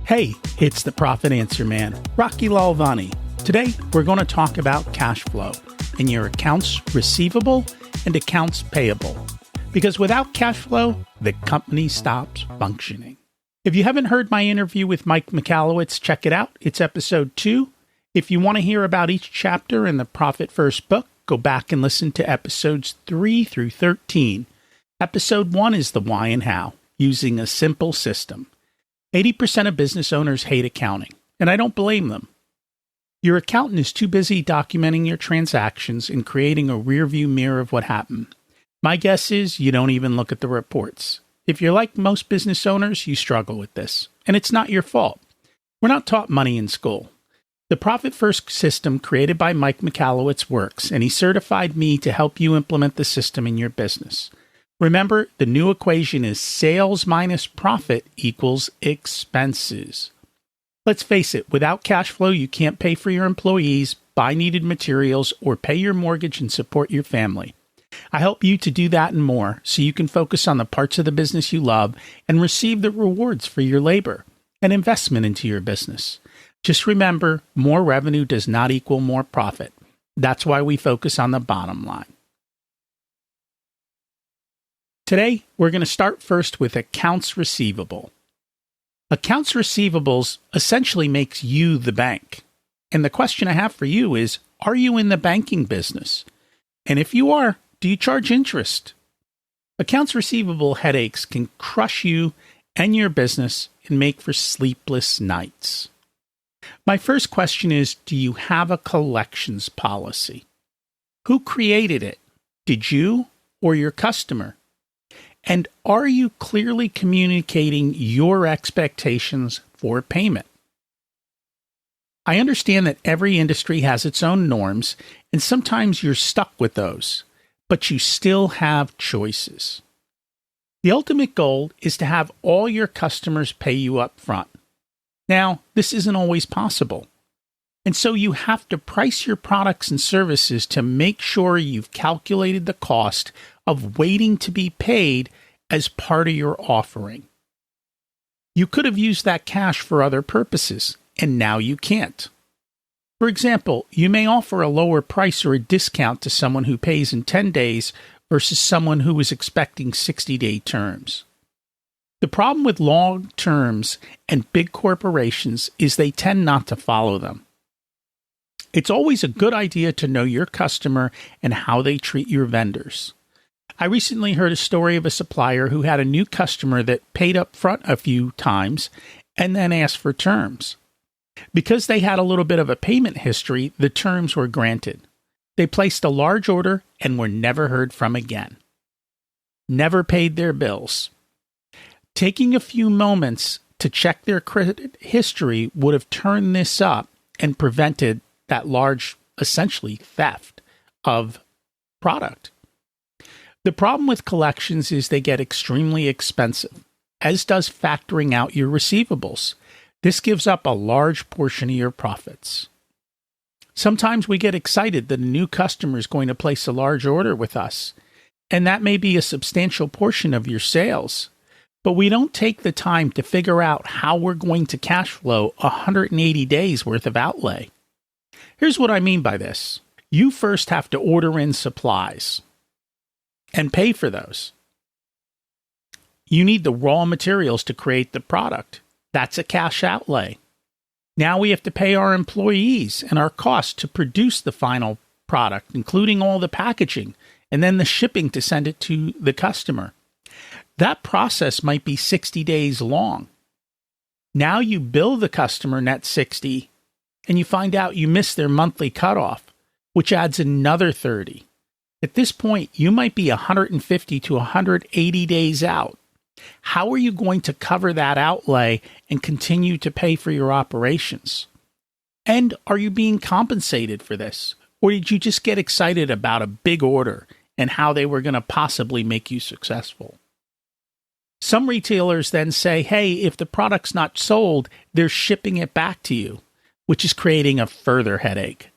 Hey, it's the Profit Answer Man, Rocky Lalvani. Today, we're going to talk about cash flow in your accounts receivable and accounts payable. Because without cash flow, the company stops functioning. If you haven't heard my interview with Mike Michalowicz, check it out. It's episode 2. If you want to hear about each chapter in the Profit First book, go back and listen to episodes 3 through 13. Episode 1 is the why and how, using a simple system. 80% of business owners hate accounting, and I don't blame them. Your accountant is too busy documenting your transactions and creating a rearview mirror of what happened. My guess is you don't even look at the reports. If you're like most business owners, you struggle with this, and it's not your fault. We're not taught money in school. The Profit First system created by Mike Michalowicz works, and he certified me to help you implement the system in your business. Remember, the new equation is sales minus profit equals expenses. Let's face it, without cash flow, you can't pay for your employees, buy needed materials, or pay your mortgage and support your family. I help you to do that and more so you can focus on the parts of the business you love and receive the rewards for your labor and investment into your business. Just remember, more revenue does not equal more profit. That's why we focus on the bottom line. Today, we're going to start first with accounts receivable. Accounts receivables essentially makes you the bank. And the question I have for you is, are you in the banking business? And if you are, do you charge interest? Accounts receivable headaches can crush you and your business and make for sleepless nights. My first question is, do you have a collections policy? Who created it? Did you or your customer? And are you clearly communicating your expectations for payment? I understand that every industry has its own norms, and sometimes you're stuck with those, but you still have choices. The ultimate goal is to have all your customers pay you up front. Now, this isn't always possible, and so you have to price your products and services to make sure you've calculated the cost of waiting to be paid as part of your offering. You could have used that cash for other purposes, and now you can't. For example, you may offer a lower price or a discount to someone who pays in 10 days versus someone who is expecting 60-day terms. The problem with long terms and big corporations is they tend not to follow them. It's always a good idea to know your customer and how they treat your vendors. I recently heard a story of a supplier who had a new customer that paid up front a few times and then asked for terms. Because they had a little bit of a payment history, the terms were granted. They placed a large order and were never heard from again. Never paid their bills. Taking a few moments to check their credit history would have turned this up and prevented that large, essentially, theft of product. The problem with collections is they get extremely expensive, as does factoring out your receivables. This gives up a large portion of your profits. Sometimes we get excited that a new customer is going to place a large order with us, and that may be a substantial portion of your sales. But we don't take the time to figure out how we're going to cash flow 180 days worth of outlay. Here's what I mean by this. You first have to order in supplies and pay for those. You need the raw materials to create the product. That's a cash outlay. Now we have to pay our employees and our costs to produce the final product, including all the packaging, and then the shipping to send it to the customer. That process might be 60 days long. Now you bill the customer net 60, and you find out you missed their monthly cutoff, which adds another 30. At this point, you might be 150 to 180 days out. How are you going to cover that outlay and continue to pay for your operations? And are you being compensated for this? Or did you just get excited about a big order and how they were going to possibly make you successful? Some retailers then say, hey, if the product's not sold, they're shipping it back to you, which is creating a further headache.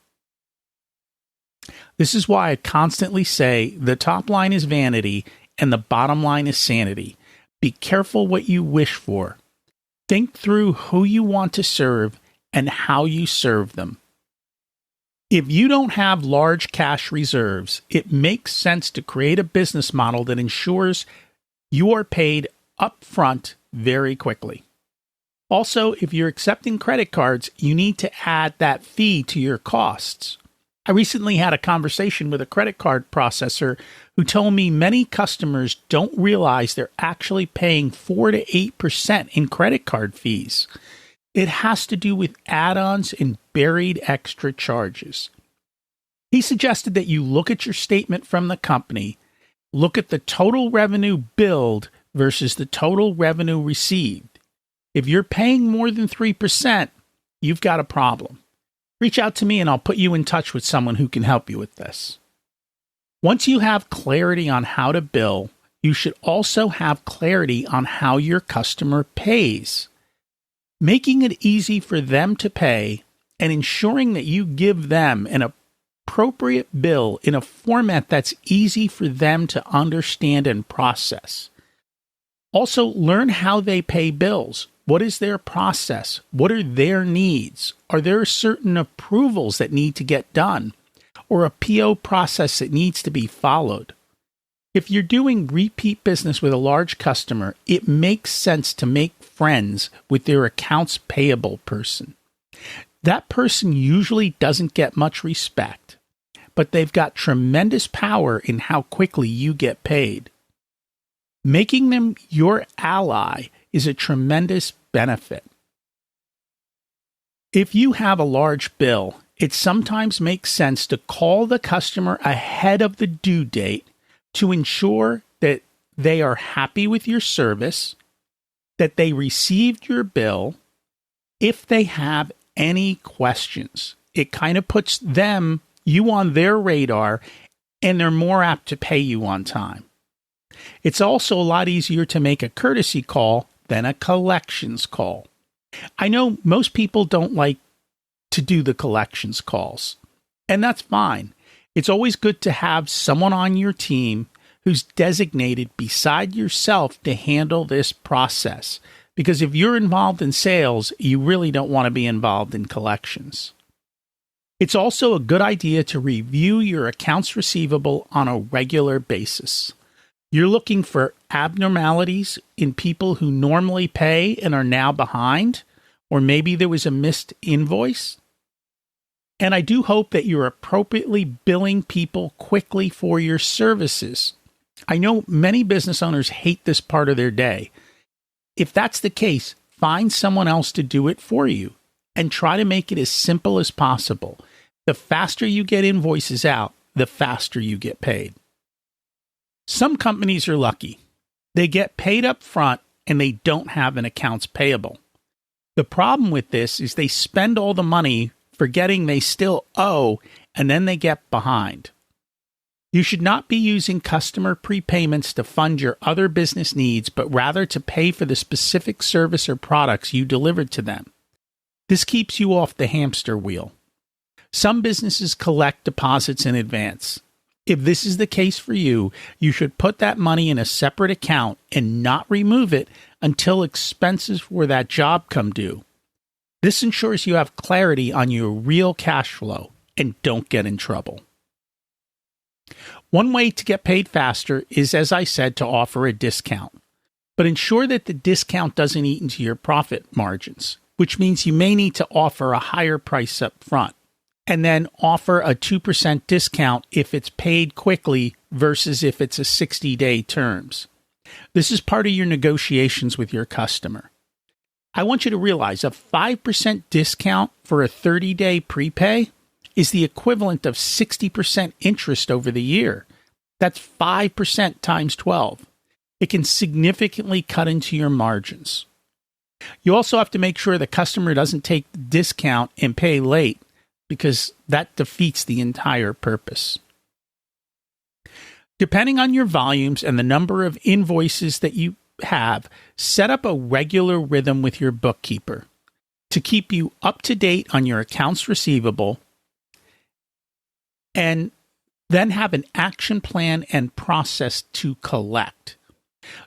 This is why I constantly say the top line is vanity and the bottom line is sanity. Be careful what you wish for. Think through who you want to serve and how you serve them. If you don't have large cash reserves, it makes sense to create a business model that ensures you are paid upfront very quickly. Also, if you're accepting credit cards, you need to add that fee to your costs. I recently had a conversation with a credit card processor who told me many customers don't realize they're actually paying 4 to 8% in credit card fees. It has to do with add-ons and buried extra charges. He suggested that you look at your statement from the company, look at the total revenue billed versus the total revenue received. If you're paying more than 3%, you've got a problem. Reach out to me and I'll put you in touch with someone who can help you with this. Once you have clarity on how to bill, you should also have clarity on how your customer pays. Making it easy for them to pay and ensuring that you give them an appropriate bill in a format that's easy for them to understand and process. Also, learn how they pay bills. What is their process? What are their needs? Are there certain approvals that need to get done? Or a PO process that needs to be followed? If you're doing repeat business with a large customer, it makes sense to make friends with their accounts payable person. That person usually doesn't get much respect, but they've got tremendous power in how quickly you get paid. Making them your ally is a tremendous benefit. If you have a large bill, it sometimes makes sense to call the customer ahead of the due date to ensure that they are happy with your service, that they received your bill. If they have any questions, it kind of puts you on their radar, and they're more apt to pay you on time. It's also a lot easier to make a courtesy call than a collections call. I know most people don't like to do the collections calls, and that's fine. It's always good to have someone on your team who's designated beside yourself to handle this process, because if you're involved in sales, you really don't want to be involved in collections. It's also a good idea to review your accounts receivable on a regular basis. You're looking for abnormalities in people who normally pay and are now behind, or maybe there was a missed invoice. And I do hope that you're appropriately billing people quickly for your services. I know many business owners hate this part of their day. If that's the case, find someone else to do it for you and try to make it as simple as possible. The faster you get invoices out, the faster you get paid. Some companies are lucky. They get paid up front and they don't have an accounts payable. The problem with this is they spend all the money forgetting they still owe, and then they get behind. You should not be using customer prepayments to fund your other business needs, but rather to pay for the specific service or products you delivered to them. This keeps you off the hamster wheel. Some businesses collect deposits in advance. If this is the case for you, you should put that money in a separate account and not remove it until expenses for that job come due. This ensures you have clarity on your real cash flow and don't get in trouble. One way to get paid faster is, as I said, to offer a discount. But ensure that the discount doesn't eat into your profit margins, which means you may need to offer a higher price up front, and then offer a 2% discount if it's paid quickly versus if it's a 60-day terms. This is part of your negotiations with your customer. I want you to realize a 5% discount for a 30-day prepay is the equivalent of 60% interest over the year. That's 5% times 12. It can significantly cut into your margins. You also have to make sure the customer doesn't take the discount and pay late, because that defeats the entire purpose. Depending on your volumes and the number of invoices that you have, set up a regular rhythm with your bookkeeper to keep you up to date on your accounts receivable, and then have an action plan and process to collect.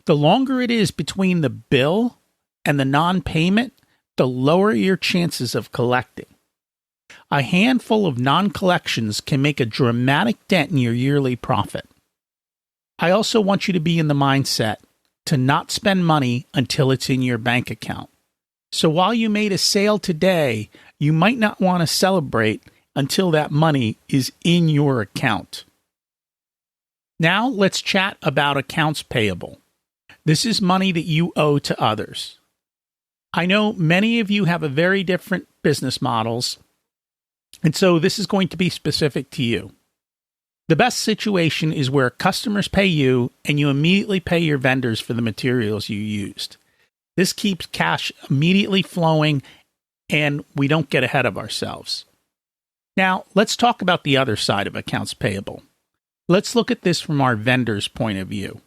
The longer it is between the bill and the non-payment, the lower your chances of collecting. A handful of non-collections can make a dramatic dent in your yearly profit. I also want you to be in the mindset to not spend money until it's in your bank account. So while you made a sale today, you might not want to celebrate until that money is in your account. Now let's chat about accounts payable. This is money that you owe to others. I know many of you have a very different business models, and so this is going to be specific to you. The best situation is where customers pay you and you immediately pay your vendors for the materials you used. This keeps cash immediately flowing and we don't get ahead of ourselves. Now, let's talk about the other side of accounts payable. Let's look at this from our vendor's point of view.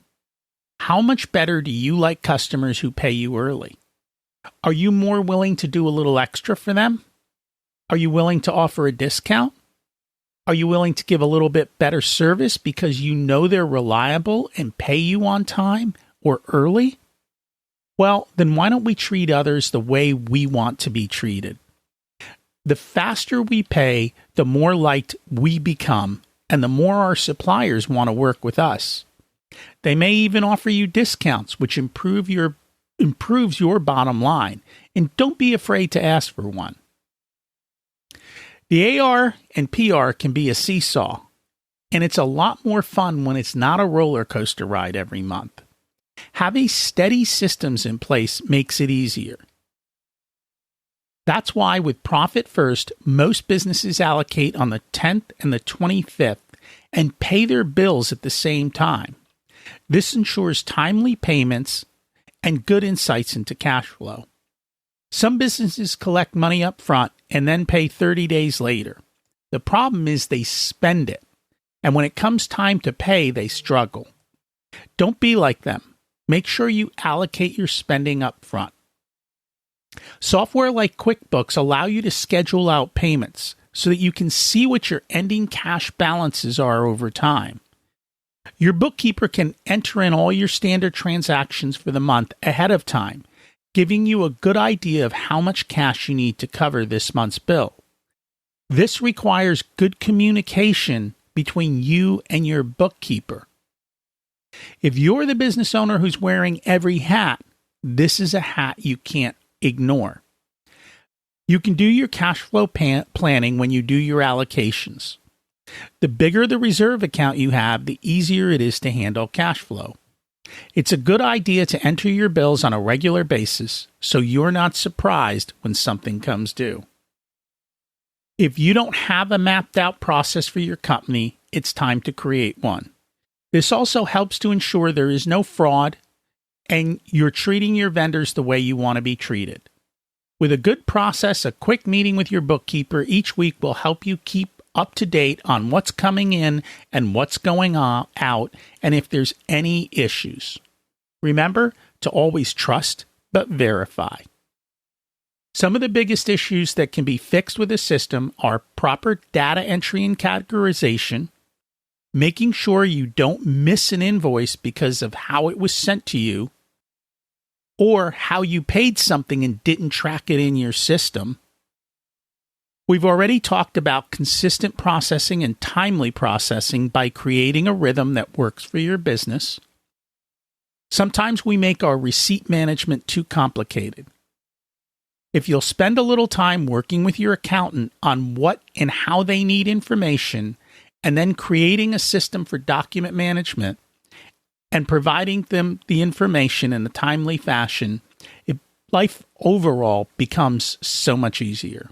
How much better do you like customers who pay you early? Are you more willing to do a little extra for them? Are you willing to offer a discount? Are you willing to give a little bit better service because you know they're reliable and pay you on time or early? Well, then why don't we treat others the way we want to be treated? The faster we pay, the more liked we become, and the more our suppliers want to work with us. They may even offer you discounts, which improves your bottom line, and don't be afraid to ask for one. The AR and PR can be a seesaw, and it's a lot more fun when it's not a roller coaster ride every month. Having steady systems in place makes it easier. That's why with Profit First, most businesses allocate on the 10th and the 25th and pay their bills at the same time. This ensures timely payments and good insights into cash flow. Some businesses collect money up front and then pay 30 days later. The problem is they spend it, and when it comes time to pay, they struggle. Don't be like them. Make sure you allocate your spending up front. Software like QuickBooks allow you to schedule out payments so that you can see what your ending cash balances are over time. Your bookkeeper can enter in all your standard transactions for the month ahead of time, giving you a good idea of how much cash you need to cover this month's bill. This requires good communication between you and your bookkeeper. If you're the business owner who's wearing every hat, this is a hat you can't ignore. You can do your cash flow planning when you do your allocations. The bigger the reserve account you have, the easier it is to handle cash flow. It's a good idea to enter your bills on a regular basis so you're not surprised when something comes due. If you don't have a mapped out process for your company, it's time to create one. This also helps to ensure there is no fraud and you're treating your vendors the way you want to be treated. With a good process, a quick meeting with your bookkeeper each week will help you keep up to date on what's coming in and what's going out, and if there's any issues. Remember to always trust but verify. Some of the biggest issues that can be fixed with a system are proper data entry and categorization, making sure you don't miss an invoice because of how it was sent to you, or how you paid something and didn't track it in your system. We've already talked about consistent processing and timely processing by creating a rhythm that works for your business. Sometimes we make our receipt management too complicated. If you'll spend a little time working with your accountant on what and how they need information, and then creating a system for document management and providing them the information in a timely fashion, life overall becomes so much easier.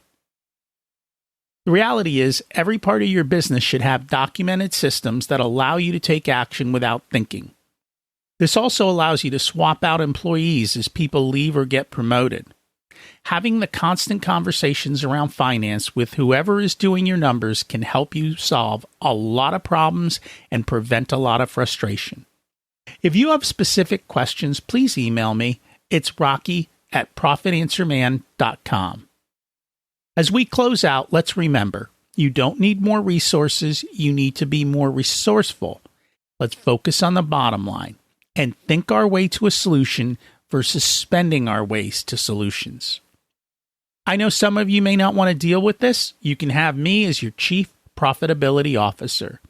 The reality is, every part of your business should have documented systems that allow you to take action without thinking. This also allows you to swap out employees as people leave or get promoted. Having the constant conversations around finance with whoever is doing your numbers can help you solve a lot of problems and prevent a lot of frustration. If you have specific questions, please email me. It's rocky@profitanswerman.com. As we close out, let's remember, you don't need more resources, you need to be more resourceful. Let's focus on the bottom line and think our way to a solution versus spending our ways to solutions. I know some of you may not want to deal with this. You can have me as your Chief Profitability Officer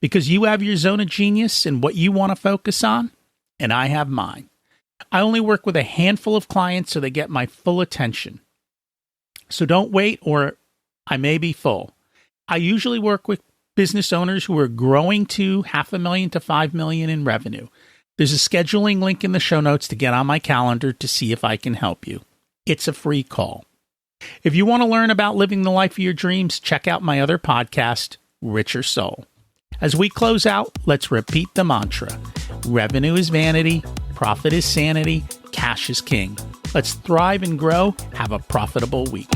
because you have your zone of genius and what you want to focus on, and I have mine. I only work with a handful of clients so they get my full attention. So don't wait, or I may be full. I usually work with business owners who are growing to $500,000 to $5 million in revenue. There's a scheduling link in the show notes to get on my calendar to see if I can help you. It's a free call. If you want to learn about living the life of your dreams, check out my other podcast, Richer Soul. As we close out, let's repeat the mantra. Revenue is vanity, profit is sanity, cash is king. Let's thrive and grow. Have a profitable week.